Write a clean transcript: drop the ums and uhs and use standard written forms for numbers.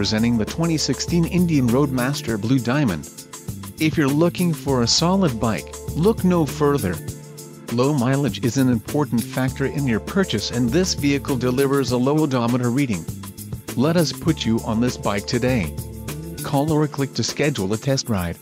presenting the 2016 Indian Roadmaster Bldmnd. If you're looking for a solid bike, look no further. Low mileage is an important factor in your purchase, and this vehicle delivers a low odometer reading. Let us put you on this bike today. Call or click to schedule a test ride.